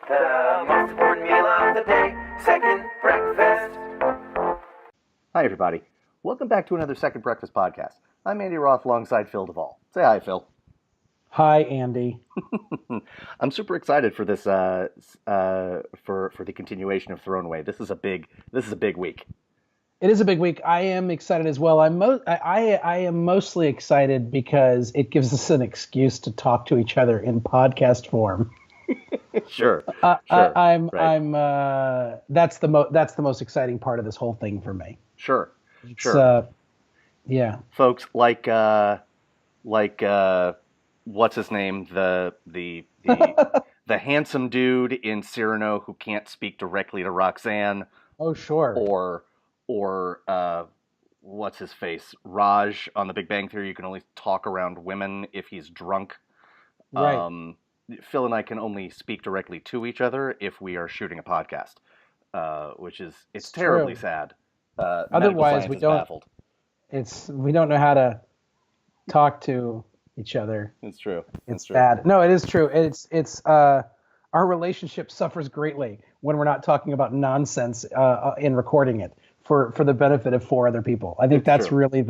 The most important meal of the day, second breakfast. Hi, everybody. Welcome back to another Second Breakfast podcast. I'm Andy Roth alongside Phil Duvall. Say hi, Phil. Hi, Andy. I'm super excited for this for the continuation of Throneway. This is a big week. It is a big week. I am excited as well. I am mostly excited because it gives us an excuse to talk to each other in podcast form. Sure. That's the most exciting part of this whole thing for me. Sure. Yeah. Folks, like what's his name? The the handsome dude in Cyrano who can't speak directly to Roxanne. Oh, sure. Or what's his face? Raj on The Big Bang Theory. You can only talk around women if he's drunk. Right. Phil and I can only speak directly to each other if we are shooting a podcast, which is it's terribly true. sad. Otherwise, we don't. Baffled. We don't know how to talk to each other. It's true. It's bad. No, it is true. It's our relationship suffers greatly when we're not talking about nonsense in recording it for the benefit of four other people. I think that's true. really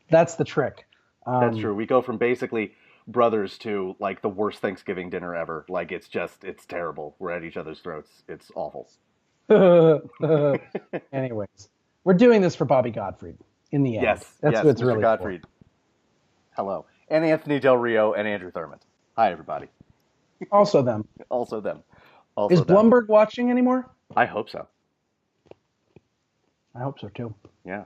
that's the trick. That's true. We go from basically brothers to like the worst Thanksgiving dinner ever. Like it's terrible. We're at each other's throats. It's awful. Anyways, we're doing this for Bobby Gottfried in the end. Yes, that's what it's Mr. really Gottfried. for. Hello. And Anthony Del Rio and Andrew Thurmond. Hi, everybody. Also them. Also them. Is Blumberg watching anymore? I hope so. I hope so too. Yeah.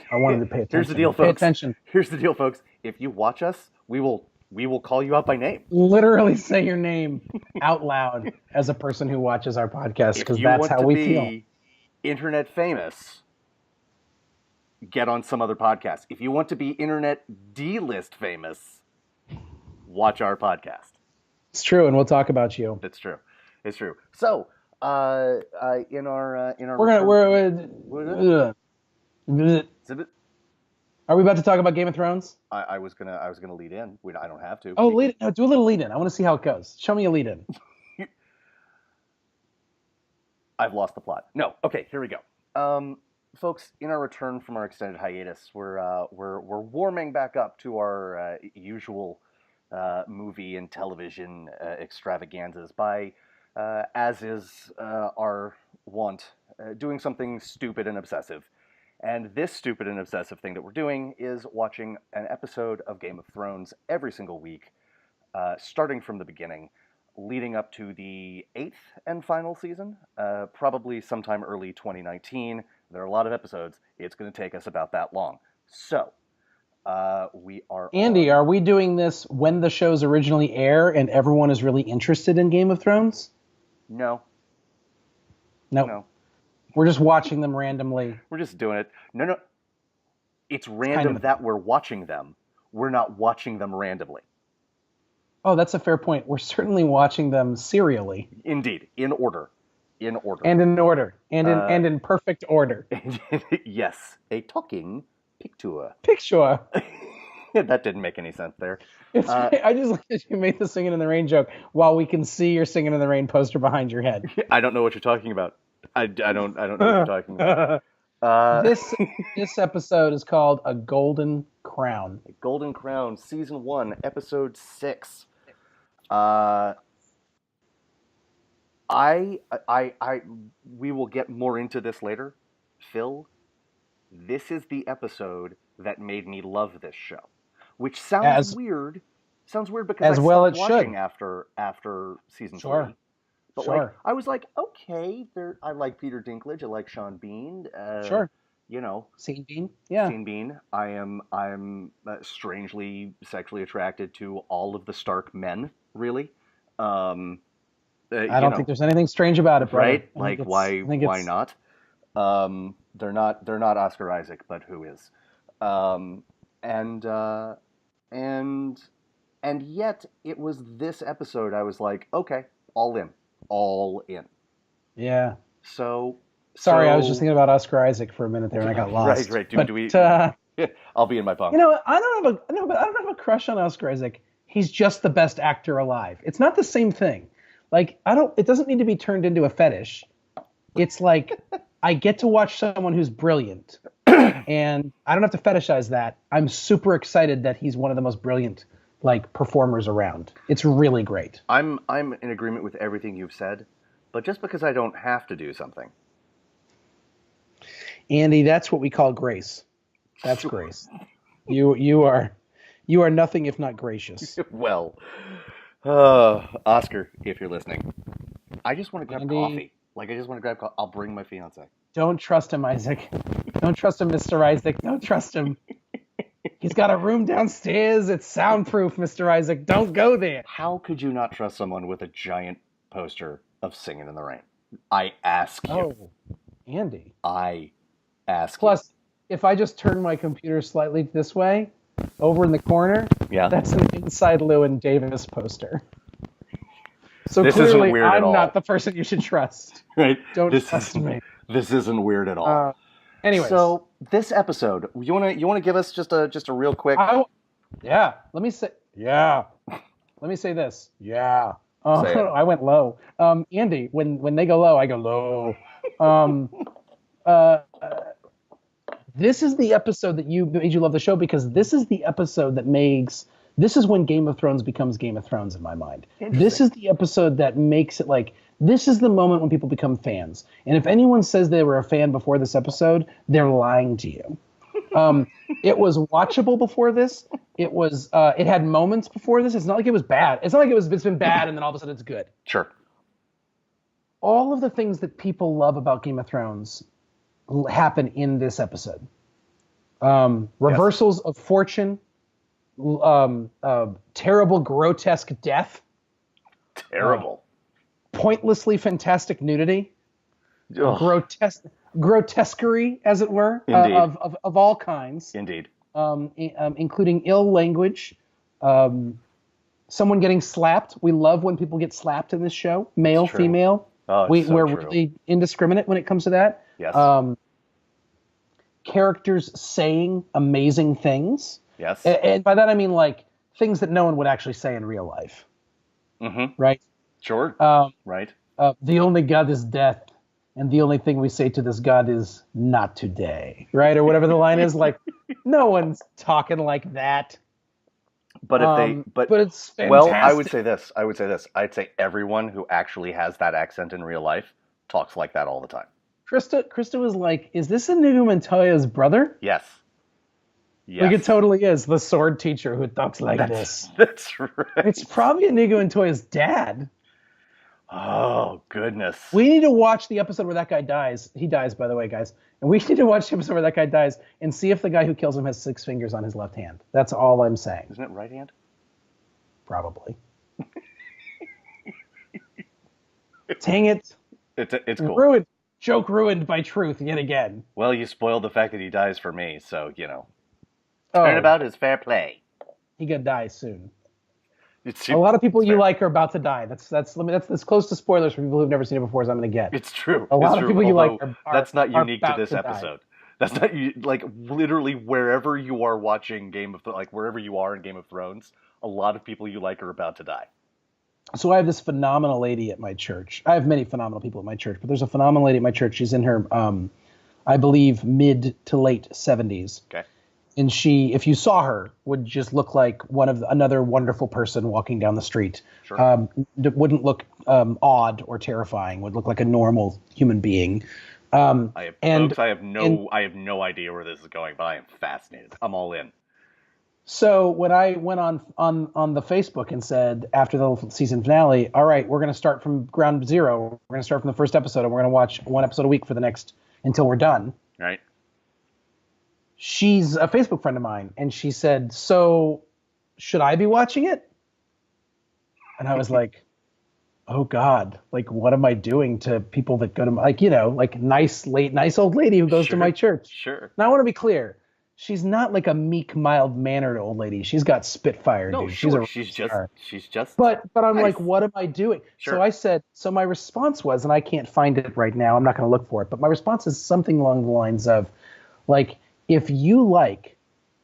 I wanted to pay attention. Here's the deal, folks. Pay attention. Here's the deal, folks. If you watch us, we will call you out by name. Literally say your name out loud as a person who watches our podcast, because that's how we feel. If you want to be internet famous, get on some other podcast. If you want to be internet D-list famous, watch our podcast. It's true, and we'll talk about you. It's true. It's true. So, in our Are we about to talk about Game of Thrones? I was gonna lead in. I don't have to. Oh, do a little lead in. I want to see how it goes. Show me a lead in. I've lost the plot. No. Okay, here we go. Folks, in our return from our extended hiatus, we're warming back up to our usual movie and television extravaganzas by, as is our wont, doing something stupid and obsessive. And this stupid and obsessive thing that we're doing is watching an episode of Game of Thrones every single week, starting from the beginning, leading up to the 8th and final season, probably sometime early 2019. There are a lot of episodes. It's going to take us about that long. So, we are... Andy, are we doing this when the shows originally air and everyone is really interested in Game of Thrones? No. Nope. No. We're just watching them randomly. We're just doing it. No. It's random that we're watching them. We're not watching them randomly. Oh, that's a fair point. We're certainly watching them serially. Indeed. In order. And in order. And in perfect order. Yes. A talking picture. Picture. That didn't make any sense there. I just like that you made the Singing in the Rain joke while we can see your Singing in the Rain poster behind your head. I don't know what you're talking about. I don't know what you're talking about. This episode is called A Golden Crown. A Golden Crown, Season 1, Episode 6. We will get more into this later. Phil, this is the episode that made me love this show. Which sounds weird. Sounds weird because I stopped watching after season 3. But I was like, okay, I like Peter Dinklage, I like Sean Bean. Sean Bean, yeah. Sean Bean. I'm strangely sexually attracted to all of the Stark men. Really. I don't think there's anything strange about it, brother. Right? Like, why not? They're not Oscar Isaac, but who is? And yet it was this episode I was like, okay, all in. Yeah. So sorry, I was just thinking about Oscar Isaac for a minute there, and I got lost. Right. I'll be in my bunk. I don't have a crush on Oscar Isaac. He's just the best actor alive. It's not the same thing. Like, it doesn't need to be turned into a fetish. It's like, I get to watch someone who's brilliant, and I don't have to fetishize that. I'm super excited that he's one of the most brilliant, like, performers around. It's really great. I'm in agreement with everything you've said, but just because I don't have to do something. Andy, that's what we call grace. That's grace. You are nothing if not gracious. Well, Oscar, if you're listening, I just want to grab Andy, coffee. Like, I just want to grab coffee. I'll bring my fiance. Don't trust him, Isaac. Don't trust him, Mr. Isaac. Don't trust him. He's got a room downstairs. It's soundproof, Mr. Isaac. Don't go there. How could you not trust someone with a giant poster of Singing in the Rain? I ask you. Oh, Andy. I ask Plus, if I just turn my computer slightly this way, over in the corner, that's an Inside Llewyn Davis poster. So this clearly, isn't weird at all. I'm not the person you should trust. Right? Don't trust me. This isn't weird at all. Anyways, so this episode, you wanna give us just a real quick? Yeah. Let me say this. Yeah. Say it. I went low. Andy, when they go low, I go low. This is the episode that made you love the show, because this is the episode that this is when Game of Thrones becomes Game of Thrones in my mind. This is the episode that makes it like, this is the moment when people become fans. And if anyone says they were a fan before this episode, they're lying to you. It was watchable before this. It had moments before this. It's not like it was bad. It's not like it's been bad and then all of a sudden it's good. Sure. All of the things that people love about Game of Thrones happen in this episode. Reversals of fortune, terrible, grotesque death. Terrible. Pointlessly fantastic nudity. Grotesquerie, as it were, of all kinds. Indeed. Including ill language. Someone getting slapped. We love when people get slapped in this show. Male, female. We're really indiscriminate when it comes to that. Yes. Characters saying amazing things. Yes. And by that I mean like things that no one would actually say in real life. Mm-hmm. Right? Sure. Right. The only God is death, and the only thing we say to this God is not today. Right? Or whatever the line is. Like, no one's talking like that. But but it's fantastic. Well, I would say this. I'd say everyone who actually has that accent in real life talks like that all the time. Krista was like, is this Inigo Montoya's brother? Yes. Like, it totally is. The sword teacher who talks like this. That's right. It's probably Inigo Montoya's dad. Oh, goodness. We need to watch the episode where that guy dies. He dies, by the way, guys. And we need to watch the episode where that guy dies and see if the guy who kills him has 6 fingers on his left hand. That's all I'm saying. Isn't it right hand? Probably. Dang it. It's cool. Ruined. Joke ruined by truth yet again. Well, you spoiled the fact that he dies for me, so, Turnabout is fair play. He gonna die soon. A lot of people you like are about to die. That's as close to spoilers for people who've never seen it before as I'm going to get. It's true. A lot of people you like are that's not unique to this die. episode. That's not like literally wherever you are watching wherever you are in Game of Thrones, a lot of people you like are about to die. So I have this phenomenal lady at my church. I have many phenomenal people at my church, but there's a phenomenal lady at my church. She's in her, I believe, mid to late 70s. Okay. And she, if you saw her, would just look like another wonderful person walking down the street. Sure. Wouldn't look odd or terrifying. Would look like a normal human being. I have no idea where this is going, but I am fascinated. I'm all in. So when I went on the Facebook and said after the season finale, all right, we're going to start from ground zero. We're going to start from the first episode, and we're going to watch one episode a week for the next until we're done. Right. She's a Facebook friend of mine, and she said, so should I be watching it? And I was like, oh God, like, what am I doing to people that go to, nice old lady who goes to my church? Sure. Now I want to be clear. She's not like a meek, mild-mannered old lady. She's got spitfire, no, dude. Sure. She's just. But I'm nice. like, what am I doing? Sure. So I said, so my response was, and I can't find it right now. I'm not going to look for it. But my response is something along the lines of, like, if you like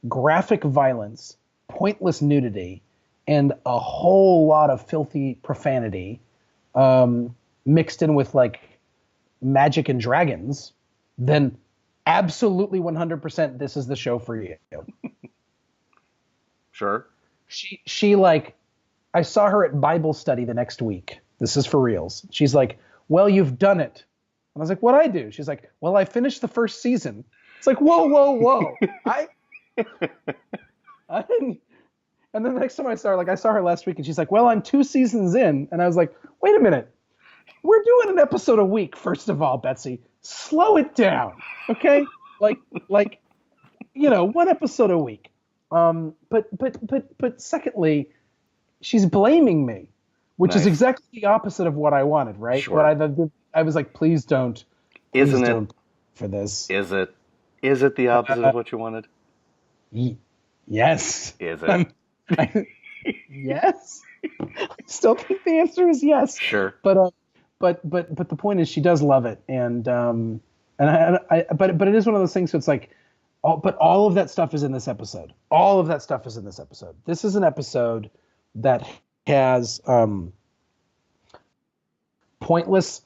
graphic violence, pointless nudity, and a whole lot of filthy profanity, mixed in with like magic and dragons, then absolutely 100% this is the show for you. Sure. She like, I saw her at Bible study the next week. This is for reals. She's like, well, you've done it. And I was like, what'd I do? She's like, well, I finished the first season. It's like, whoa. I didn't. And then the next time I saw her, like I saw her last week and she's like, well, I'm 2 seasons in. And I was like, wait a minute. We're doing an episode a week, first of all, Betsy. Slow it down. Okay? Like, 1 episode a week. But secondly, she's blaming me, which is exactly the opposite of what I wanted, right? Sure. What I was like, please don't. Isn't don't it for this? Is it the opposite of what you wanted? Yes. Is it? Yes. I still think the answer is yes. Sure. But the point is, she does love it, and but it is one of those things. So it's like, all of that stuff is in this episode. All of that stuff is in this episode. This is an episode that has pointless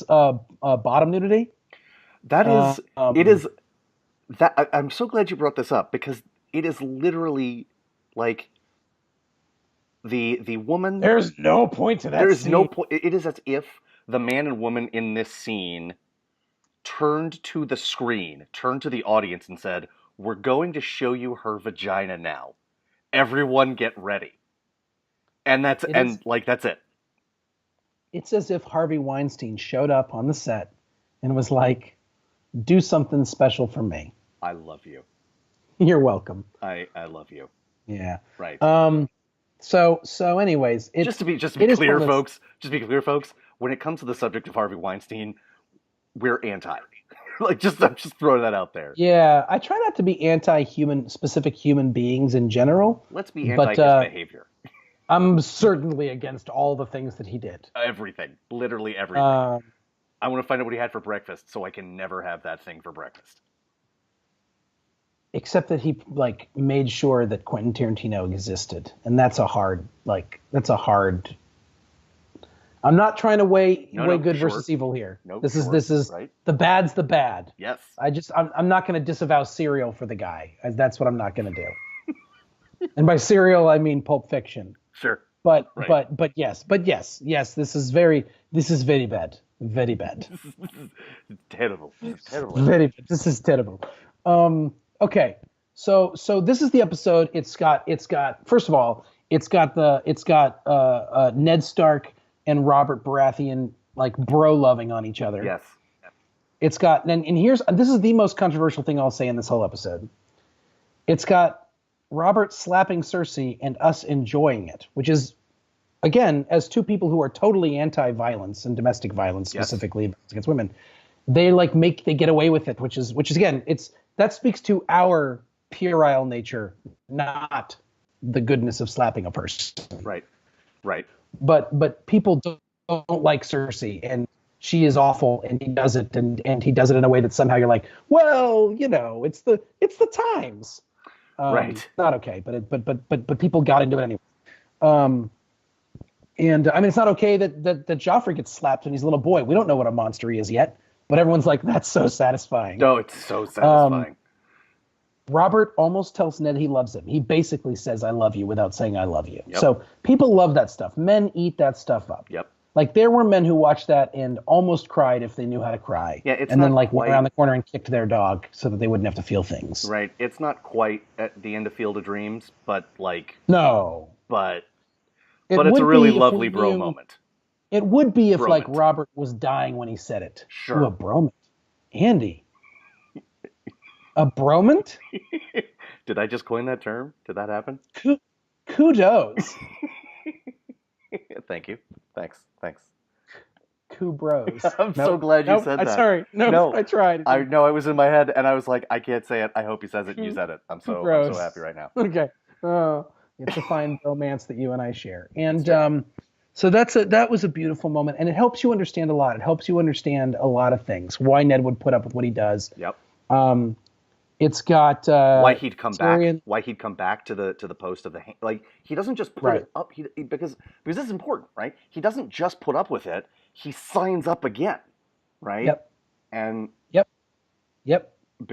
bottom nudity. That is it is that I'm so glad you brought this up, because it is literally like the woman. There's no point to that. There is scene. no point. It is as if the man and woman in this scene turned to the screen, turned to the audience, and said, "We're going to show you her vagina now. Everyone, get ready." And that's it. It's as if Harvey Weinstein showed up on the set and was like, "Do something special for me." I love you. You're welcome. I love you. Yeah. Right. So anyways, just to be clear, folks. Just to be clear, folks. When it comes to the subject of Harvey Weinstein, we're anti. I'm just throwing that out there. Yeah, I try not to be specific human beings in general. Let's be anti his behavior. I'm certainly against all the things that he did. Everything. Literally everything. I want to find out what he had for breakfast so I can never have that thing for breakfast. Except that he made sure that Quentin Tarantino existed. And that's a hard I'm not trying to weigh good versus evil here. Nope, this is right. The bad's the bad. Yes. I'm not going to disavow Serial for the guy. That's what I'm not going to do. And by Serial I mean Pulp Fiction. Sure. But right. but yes, this is very bad. Very bad. This is terrible. Very bad. This is terrible. Okay. So this is the episode. It's got first of all, it's got Ned Stark and Robert Baratheon bro loving on each other. Yes. It's got this is the most controversial thing I'll say in this whole episode. It's got Robert slapping Cersei and us enjoying it, which is, again, as two people who are totally anti-violence and domestic violence, specifically against women, they get away with it, which is again, that speaks to our puerile nature, not the goodness of slapping a person. Right. But people don't like Cersei, and she is awful, and he does it, and he does it in a way that somehow you're like, well, it's the times. Right. Not okay, but people got into it anyway. And I mean, it's not okay that Joffrey gets slapped when he's a little boy. We don't know what a monster he is yet, but everyone's like, that's so satisfying. No, it's so satisfying. Robert almost tells Ned he loves him. He basically says, "I love you," without saying "I love you." Yep. So people love that stuff. Men eat that stuff up. Yep. There were men who watched that and almost cried if they knew how to cry. Yeah, it's and then quite... went around the corner and kicked their dog so that they wouldn't have to feel things. Right. It's not quite at the end of Field of Dreams, but no. But it's a really lovely bro knew, moment. It would be if Bromant. Robert was dying when he said it. Sure. Ooh, a bromant. Andy. A bromant? Did I just coin that term? Did that happen? Kudos. Thank you. Thanks. Bros. I'm so glad you said that. Sorry. No, I tried. I know it was in my head, and I was like, I can't say it. I hope he says it, and you said it. I'm so happy right now. Okay. It's a fine romance that you and I share. And so that was a beautiful moment, and it helps you understand a lot. It helps you understand a lot of things. Why Ned would put up with what he does. Yep. It's got Why he'd come Tyrion. back? Why he'd come back to the post of the like? He doesn't just put Right. it up. Because this is important, right? He doesn't just put up with it. He signs up again, right? Yep. And Yep. Yep.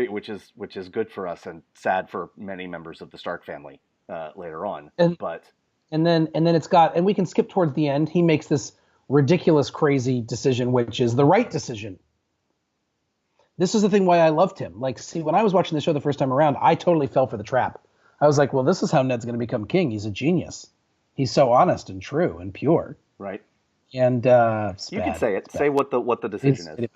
which is good for us and sad for many members of the Stark family later on. And But and then it's got, and we can skip towards the end. He makes this ridiculous, crazy decision, which is the right decision. This is the thing why I loved him. Like, see, when I was watching the show the first time around, I totally fell for the trap. I was like, well, this is how Ned's going to become king. He's a genius. He's so honest and true and pure. right, And you can say it. Say what the decision is.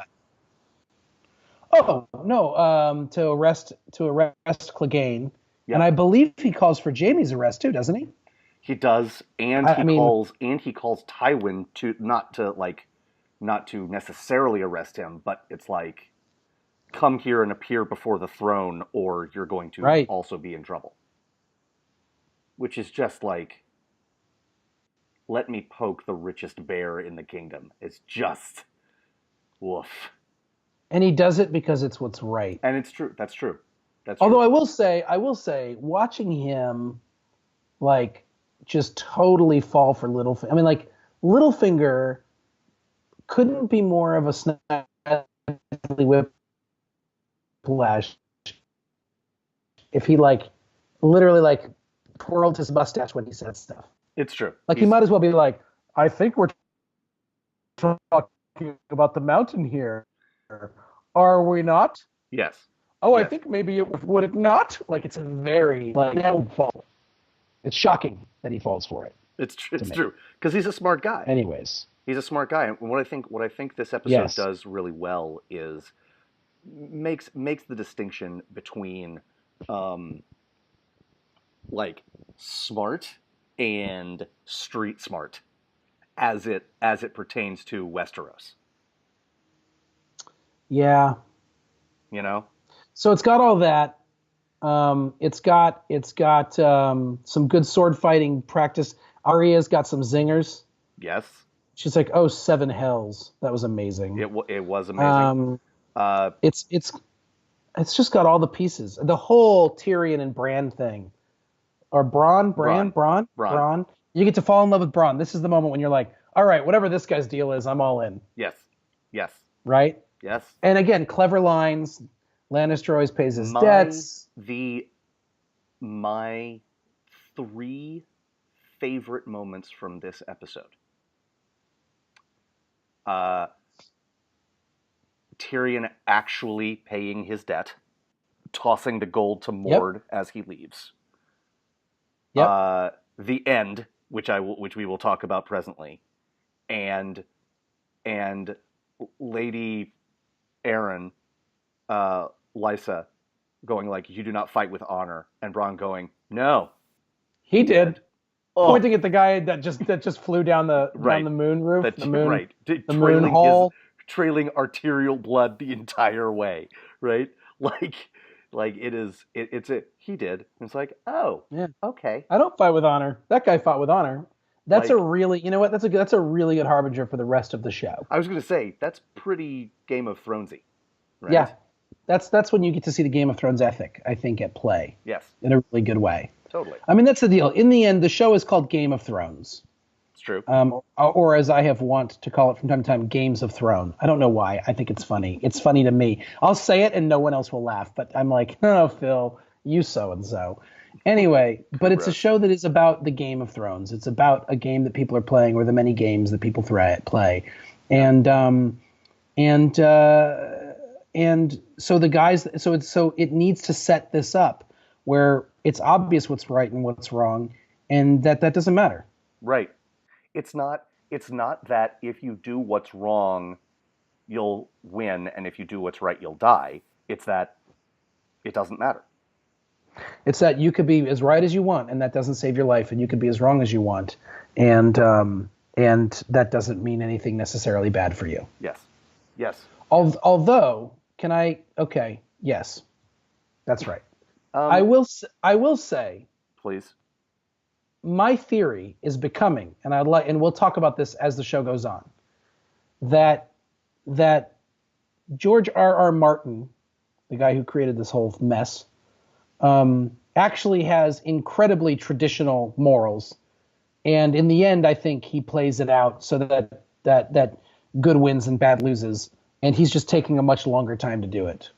Oh no, to arrest Clegane, Yep. and I believe he calls for Jaime's arrest too, doesn't he? He does, and I mean- he calls Tywin to not to necessarily arrest him, but it's like, come here and appear before the throne, or you're going to Right. also be in trouble. Which is just like, let me poke the richest bear in the kingdom. It's just, woof. And he does it because it's what's right. And it's true. That's true. That's Although true. I will say, watching him, like, just totally fall for Littlefinger. I mean, like, Littlefinger couldn't be more of a snidely whiplash if he, like, literally, like, twirled his mustache when he said stuff. It's true. Like, he might as well be like, I think we're talking about the mountain here. Are we not? Yes. Oh, I Yes. think maybe it would it not? Like, it's a very, like, no fall. It's shocking that he falls for it. It's me. true. Because he's a smart guy. Anyways. He's a smart guy. And what I think this episode Yes. does really well is makes the distinction between like smart and street smart as it pertains to Westeros. Yeah. You know? So it's got all that. It's got some good sword fighting practice. Arya's got some zingers. Yes. She's like, oh, 7 hells. That was amazing. It was amazing. It's just got all the pieces. The whole Tyrion and Bran thing. Or Bronn. You get to fall in love with Bronn. This is the moment when you're like, all right, whatever this guy's deal is, I'm all in. Yes. Yes. Right? Yes. And again, clever lines. Lannister always pays his debts. My 3 favorite moments from this episode. Tyrion actually paying his debt, tossing the gold to Mord as he leaves. Yep. The end, which we will talk about presently, and Lady Aaron, Lysa, going like, "You do not fight with honor," and Bronn going, "No, he did." Oh. Pointing at the guy that just flew down the moon roof, the moon hall, trailing arterial blood the entire way, right? He did. It's like, oh, yeah, okay. I don't fight with honor. That guy fought with honor. That's a really, you know what? That's a really good harbinger for the rest of the show. I was going to say that's pretty Game of Thronesy, right? Yeah, that's when you get to see the Game of Thrones ethic, I think, at play. Yes, in a really good way. Totally. I mean, that's the deal. In the end, the show is called Game of Thrones. It's true. Or as I have want to call it from time to time, Games of Throne. I don't know why. I think it's funny. It's funny to me. I'll say it and no one else will laugh. But I'm like, oh, Phil, you so-and-so. Anyway, but it's a show that is about the Game of Thrones. It's about a game that people are playing, or the many games that people play. And so the guys, so it needs to set this up where it's obvious what's right and what's wrong, and that doesn't matter. Right. It's not that if you do what's wrong, you'll win, and if you do what's right, you'll die. It's that it doesn't matter. It's that you could be as right as you want, and that doesn't save your life, and you could be as wrong as you want, and that doesn't mean anything necessarily bad for you. Yes. Yes. Although, yes, that's right. I will say, please. My theory is becoming, and we'll talk about this as the show goes on, that George R.R. Martin, the guy who created this whole mess, actually has incredibly traditional morals. And in the end, I think he plays it out so that good wins and bad loses. And he's just taking a much longer time to do it.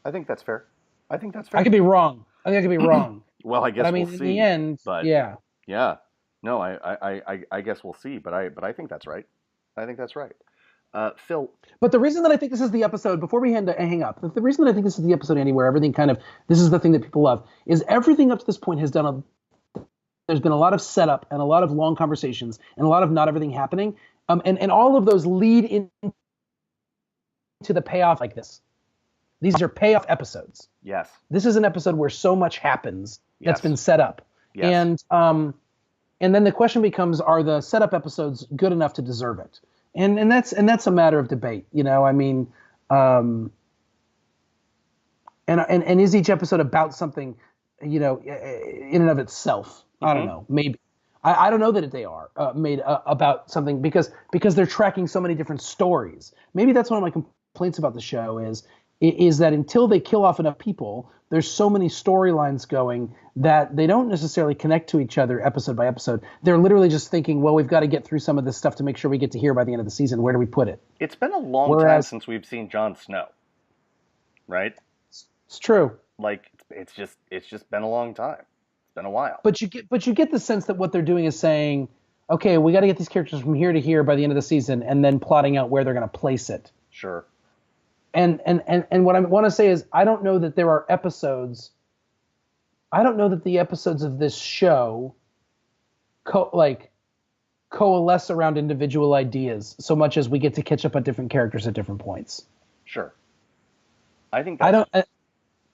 I think that's fair. I think that's I fair. could be wrong. I think I could be wrong. Well, I But guess I mean, we'll in see. the end, But yeah. yeah, no, I guess we'll see. But I think that's right. I think that's right. Phil, But the reason that I think this is the episode, before we hang up, the reason that I think this is the episode anywhere, everything kind of, this is the thing that people love, is everything up to this point has there's been a lot of setup and a lot of long conversations and a lot of not everything happening. And all of those lead into the payoff like this. These are payoff episodes. yes, This is an episode where so much happens that's Yes. been set up. Yes. And then the question becomes, are the setup episodes good enough to deserve it? And that's a matter of debate. I mean, and is each episode about something, in and of itself? I don't know. Maybe. I don't know that they are made about something because they're tracking so many different stories. Maybe that's one of my complaints about the show is that until they kill off enough people, there's so many storylines going that they don't necessarily connect to each other episode by episode. They're literally just thinking, well, we've got to get through some of this stuff to make sure we get to here by the end of the season. Where do we put it? It's been a long time since we've seen Jon Snow, right? It's true. Like it's just been a long time. It's been a while. But you get the sense that what they're doing is saying, okay, we got to get these characters from here to here by the end of the season, and then plotting out where they're going to place it. Sure. And what I want to say is, I don't know that there are episodes. I don't know that the episodes of this show coalesce around individual ideas so much as we get to catch up on different characters at different points. Sure. I think that's,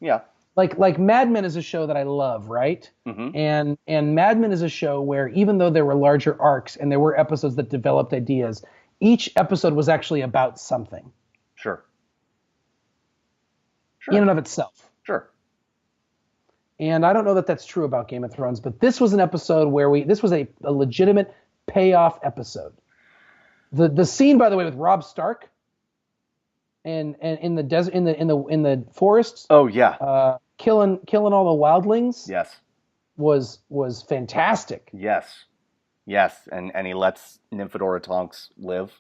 yeah. Like Mad Men is a show that I love, right? Mm-hmm. And Mad Men is a show where even though there were larger arcs and there were episodes that developed ideas, each episode was actually about something. Sure. In and of itself. Sure. And I don't know that that's true about Game of Thrones, but this was an episode where this was a legitimate payoff episode. The scene, by the way, with Robb Stark and in the desert, in the forests. Oh yeah. Killing all the wildlings. Yes. Was fantastic. Yes. And he lets Nymphadora Tonks live.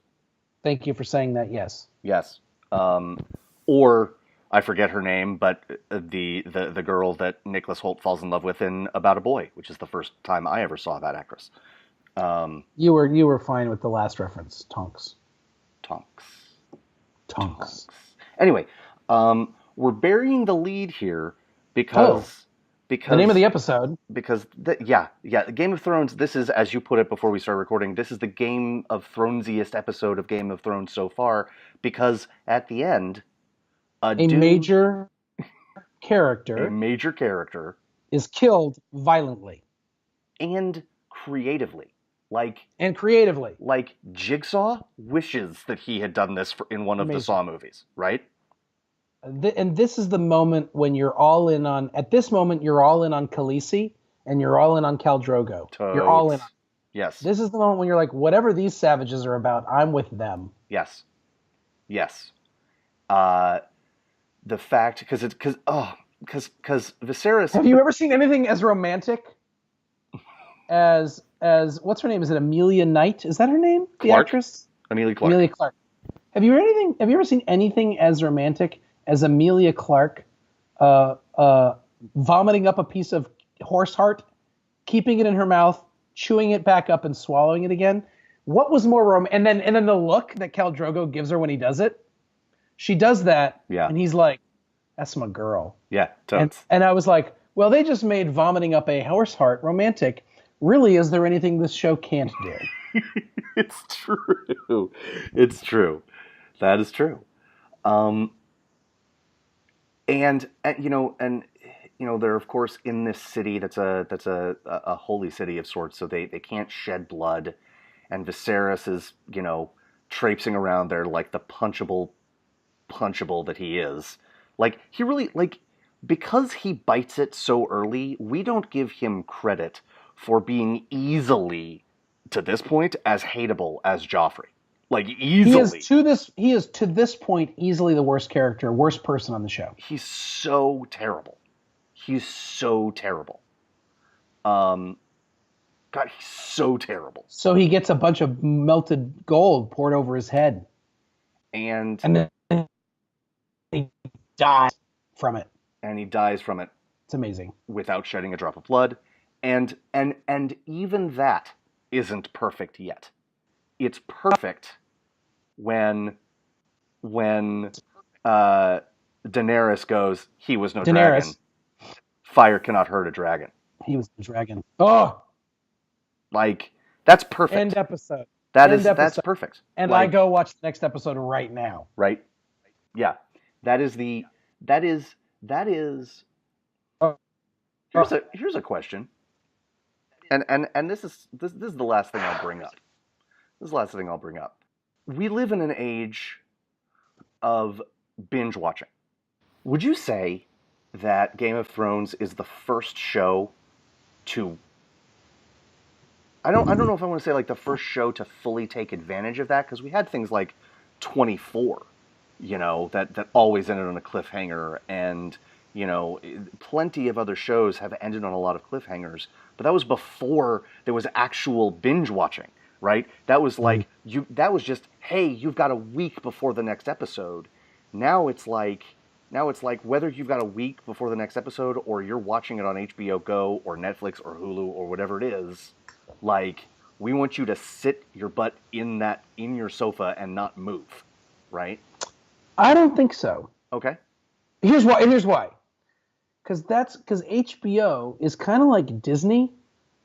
Thank you for saying that. Yes. Yes. Or I forget her name, but the girl that Nicholas Hoult falls in love with in About a Boy, which is the first time I ever saw that actress. You were fine with the last reference, Tonks. Anyway, we're burying the lead here because the name of the episode. Because Game of Thrones. This is, as you put it before we started recording, this is the Game of Thronesiest episode of Game of Thrones so far. Because at the end, a major character is killed violently and creatively. Like Jigsaw wishes that he had done this in one of the Saw movies, right? And this is the moment when you're all in on. At this moment, you're all in on Khaleesi and you're all in on Khal Drogo. Totes. You're all in. Yes. This is the moment when you're like, whatever these savages are about, I'm with them. Yes. The fact because Viserys. Have you ever seen anything as romantic as what's her name? Is it Amelia Knight? Is that her name? The actress? Amelia Clark. Amelia Clark. Have you ever seen anything as romantic as Amelia Clark vomiting up a piece of horse heart, keeping it in her mouth, chewing it back up, and swallowing it again? What was more and then the look that Khal Drogo gives her when he does it? She does that, and he's like, "That's my girl." Yeah, totes. And I was like, well, they just made vomiting up a horse heart romantic. Really, is there anything this show can't do? It's true. It's true. That is true. And they're of course in this city that's a holy city of sorts, so they can't shed blood, and Viserys is traipsing around there like the punchable that he is. Like he really because he bites it so early, we don't give him credit for being easily, to this point, as hateable as Joffrey. Like, easily. He is to this point easily the worst person on the show. He's so terrible. He's so terrible. God, he's so terrible. So he gets a bunch of melted gold poured over his head. And then he dies from it. And he dies from it. It's amazing. Without shedding a drop of blood. And even that isn't perfect yet. It's perfect when Daenerys goes, he was no dragon. Fire cannot hurt a dragon. He was the dragon. Oh! Like, that's perfect. End episode. That's perfect. And like, I go watch the next episode right now. Right? Yeah. Here's a question. And this is the last thing I'll bring up. This is the last thing I'll bring up. We live in an age of binge watching. Would you say that Game of Thrones is the first show to... I don't know if I want to say like the first show to fully take advantage of that, because we had things like 24, that always ended on a cliffhanger, and plenty of other shows have ended on a lot of cliffhangers, but that was before there was actual binge watching, right? That was like that was just, hey, you've got a week before the next episode. Now it's like whether you've got a week before the next episode or you're watching it on HBO Go or Netflix or Hulu or whatever it is, like, we want you to sit your butt in your sofa and not move, right? I don't think so. Okay. Here's why. Because HBO is kind of like Disney,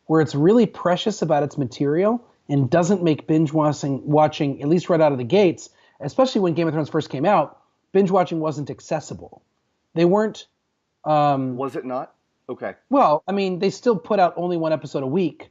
where it's really precious about its material and doesn't make binge watching, at least right out of the gates, especially when Game of Thrones first came out, binge watching wasn't accessible. They weren't... was it not? Okay. Well, I mean, they still put out only one episode a week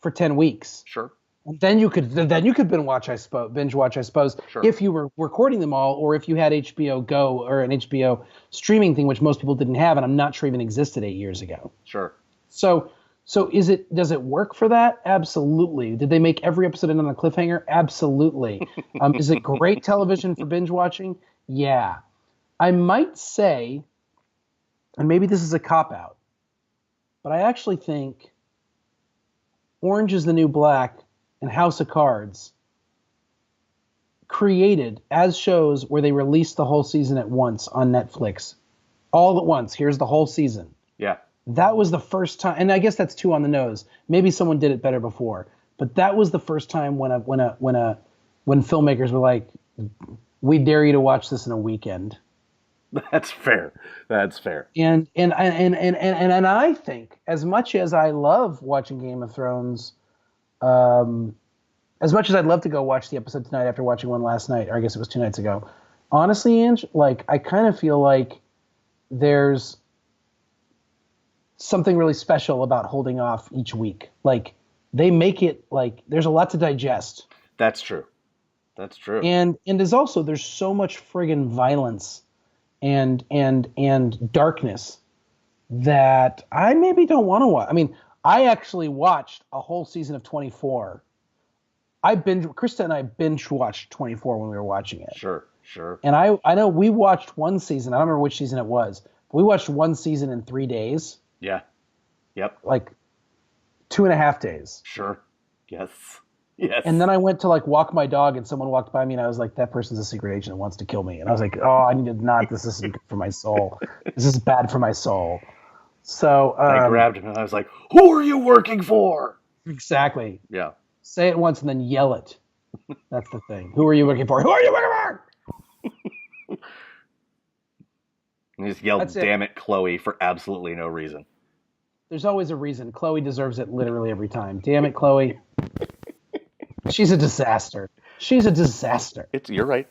for 10 weeks. Sure. And then you could binge watch, I suppose, sure, if you were recording them all, or if you had HBO Go or an HBO streaming thing, which most people didn't have, and I'm not sure even existed 8 years ago. Sure. So does it work for that? Absolutely. Did they make every episode end on a cliffhanger? Absolutely. Is it great television for binge watching? Yeah. I might say, and maybe this is a cop-out, but I actually think Orange is the New Black and House of Cards created as shows where they released the whole season at once on Netflix. All at once. Here's the whole season. Yeah. That was the first time, and I guess that's too on the nose. Maybe someone did it better before, but that was the first time when filmmakers were like, "We dare you to watch this in a weekend." That's fair. And I think, as much as I love watching Game of Thrones, as much as I'd love to go watch the episode tonight after watching one last night, or I guess it was 2 nights ago, honestly, Ange, like, I kind of feel like there's something really special about holding off each week. Like, they make it, like, there's a lot to digest. That's true. And there's so much friggin' violence and darkness that I maybe don't want to watch. I mean, I actually watched a whole season of 24. Krista and I binge watched 24 when we were watching it. Sure. And I know we watched one season. I don't remember which season it was. But we watched one season in 3 days. Yeah. Yep. Like 2.5 days. Sure. Yes. And then I went to like walk my dog, and someone walked by me, and I was like, "That person's a secret agent that wants to kill me." And I was like, "Oh, I need to not. This isn't good for my soul. This is bad for my soul." So I grabbed him and I was like, "Who are you working for?" Exactly. Yeah. Say it once and then yell it. That's the thing. Who are you working for? Who are you working for? And he just yelled, "Damn it, Chloe," for absolutely no reason. There's always a reason. Chloe deserves it literally every time. Damn it, Chloe. She's a disaster. You're right.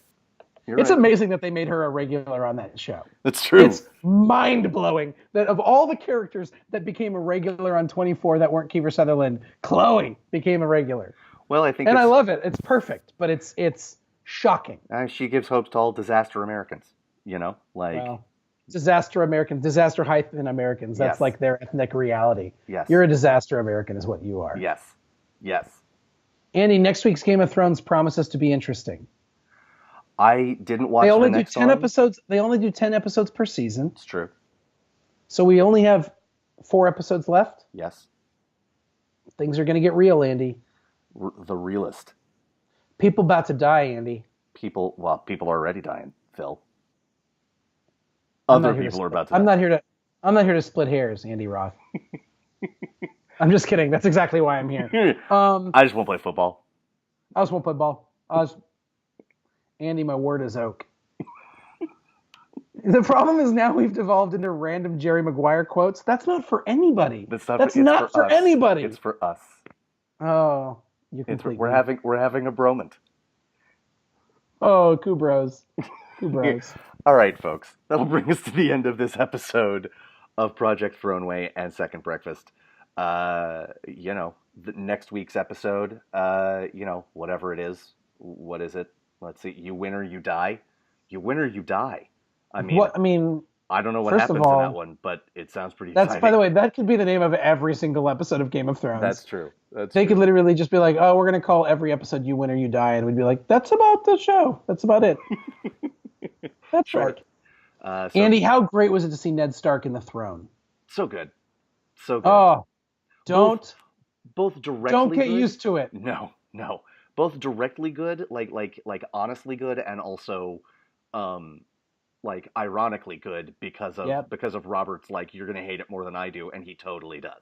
It's amazing that they made her a regular on that show. That's true. It's mind-blowing that of all the characters that became a regular on 24 that weren't Kiefer Sutherland, Chloe became a regular. Well, I think, and I love it. It's perfect, but it's shocking. She gives hope to all disaster Americans. Disaster hyphen Americans. That's like their ethnic reality. Yes. You're a disaster American, is what you are. Yes. Andy, next week's Game of Thrones promises to be interesting. I didn't watch They only the do next 10 one. episodes. They only do 10 episodes per season. It's true. So we only have 4 episodes left. Yes. Things are going to get real, Andy. The realist. People about to die, Andy. People are already dying, Phil. I'm Other not here to people are split- about to I'm die. not here to split hairs, Andy Roth. I'm just kidding. That's exactly why I'm here. I just won't play football. I just won't play ball. Andy, my word is oak. The problem is now we've devolved into random Jerry Maguire quotes. That's not for anybody. That's not for us. anybody. It's for us. Oh, you complete We're me. having a bromant. Oh, Kubros. Kubros. All right, folks. That'll bring us to the end of this episode of Project Throneway and Second Breakfast. The next week's episode, whatever it is. What is it? Let's see. You win or you die. You win or you die. I mean, I don't know what first happens of all, in that one, but it sounds pretty That's exciting. by the way, that could be the name of every single episode of Game of Thrones. That's true. They could literally just be like, "Oh, we're gonna call every episode 'You Win or You Die," and we'd be like, "That's about the show. That's about it." That's Short. right. Andy, how great was it to see Ned Stark in the throne? So good. So good. Oh, both directly don't get good. used to it. No. Both directly good, like honestly good, and also ironically good because of Robert's you're gonna hate it more than I do, and he totally does.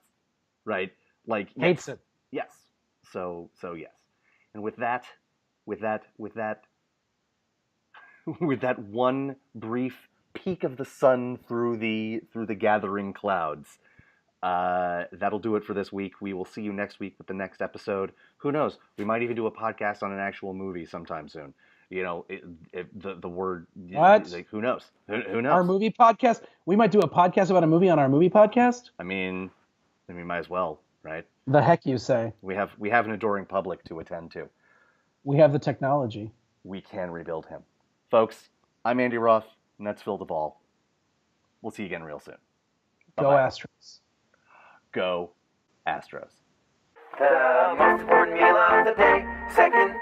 Right? Hates yes. it. Yes. So yes. And with that with that one brief peek of the sun through the gathering clouds, that'll do it for this week. We will see you next week with the next episode. Who knows? We might even do a podcast on an actual movie sometime soon. The word. What? Who knows? Who knows? Our movie podcast. We might do a podcast about a movie on our movie podcast. I mean, might as well, right? The heck you say? We have an adoring public to attend to. We have the technology. We can rebuild him, folks. I'm Andy Roth, and that's Phil Duvall. We'll see you again real soon. Go Bye-bye. Astros. Go Astros. The most important meal of the day. Second